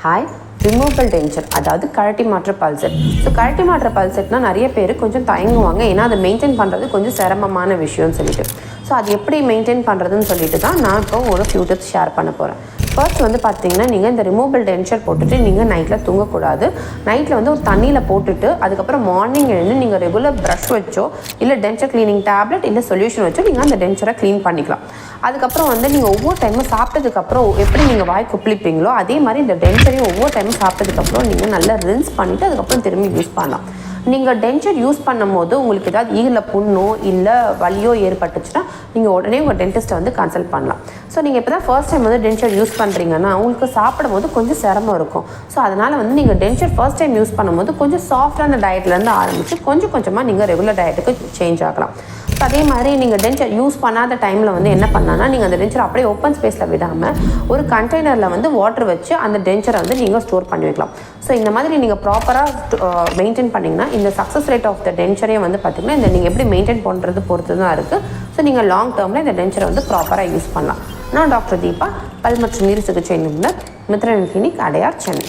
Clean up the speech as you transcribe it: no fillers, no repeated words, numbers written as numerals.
Hi, removable denture, அதாவது கழட்டி மாற்ற பல்செட். ஸோ கழட்டி மாற்ற பல்செட்னால் நிறைய பேர் கொஞ்சம் தயங்குவாங்க, ஏன்னா அதை மெயின்டைன் பண்ணுறது கொஞ்சம் சிரமமான விஷயம்னு சொல்லிட்டு. ஸோ அது எப்படி மெயின்டைன் பண்ணுறதுன்னு சொல்லிட்டு தான் நான் இப்போ ஒரு ஃபியூ டிப்ஸ் ஷேர் பண்ண போகிறேன். ஃபர்ஸ்ட் வந்து பார்த்தீங்கன்னா, நீங்கள் இந்த ரிமூவபிள் டென்ச்சர் போட்டுட்டு நீங்கள் நைட்டில் தூங்கக்கூடாது. நைட்டில் வந்து ஒரு தண்ணியில் போட்டுட்டு அதுக்கப்புறம் மார்னிங் எழுந்து நீங்கள் ரெகுலர் ப்ரஷ் வச்சோ இல்லை டென்ச்சர் க்ளீனிங் டேப்லெட் இல்லை சொல்யூஷன் வச்சோ நீங்கள் அந்த டென்ச்சரை க்ளீன் பண்ணிக்கலாம். அதுக்கப்புறம் வந்து நீங்கள் ஒவ்வொரு டைமும் சாப்பிட்டதுக்கப்புறம் எப்படி நீங்கள் வாய் குப்பிளிப்பீங்களோ அதே மாதிரி இந்த டென்ச்சரையும் ஒவ்வொரு டைமும் சாப்பிட்டதுக்கப்புறம் நீங்கள் நல்லா ரின்ஸ் பண்ணிவிட்டு அதுக்கப்புறம் திரும்பி யூஸ் பண்ணலாம். நீங்கள் டென்ச்சர் யூஸ் பண்ணும் போது உங்களுக்கு ஏதாவது ஈரில் புண்ணோ இல்லை வலியோ ஏற்பட்டுச்சுன்னா நீங்கள் உடனே உங்கள் டென்டிஸ்ட்டை வந்து கன்சல்ட் பண்ணலாம். ஸோ நீங்கள் இப்போ தான் ஃபர்ஸ்ட் டைம் வந்து டென்ச்சர் யூஸ் பண்ணுறீங்கன்னா உங்களுக்கு சாப்பிடும் போது கொஞ்சம் சிரமம் இருக்கும். ஸோ அதனால் வந்து நீங்கள் டென்ச்சர் ஃபர்ஸ்ட் டைம் யூஸ் பண்ணும்போது கொஞ்சம் சாஃப்டான டயட்லேருந்து ஆரம்பித்து கொஞ்சம் கொஞ்சமாக நீங்கள் ரெகுலர் டயட்டுக்கு சேஞ்ச் ஆகலாம். ஸோ அதே மாதிரி நீங்கள் டென்ச்சர் யூஸ் பண்ணாத டைமில் வந்து என்ன பண்ணலான்னா, நீங்கள் அந்த டென்ச்சர் அப்படியே ஓப்பன் ஸ்பேஸில் விடாமல் ஒரு கண்டெய்னரில் வந்து வாட்டர் வச்சு அந்த டென்ச்சரை வந்து நீங்கள் ஸ்டோர் பண்ணி வைக்கலாம். ஸோ இந்த மாதிரி நீங்கள் ப்ராப்பராக மெயின்டைன் பண்ணிங்கன்னா இந்த சக்ஸஸ் ரேட் ஆஃப் த டென்ச்சரே வந்து பார்த்திங்கன்னா இந்த நீங்கள் எப்படி மெயின்டைன் பண்ணுறது பொறுத்து தான் இருக்குது. ஸோ நீங்கள் லாங் டேர்மில் இந்த டென்ச்சரை வந்து ப்ராப்பராக யூஸ் பண்ணலாம். நான் டாக்டர் தீபா, பல் மற்றும் நீர் சிகிச்சை நிபுணர், மித்ரன் கிளினிக், அடையார், சென்னை.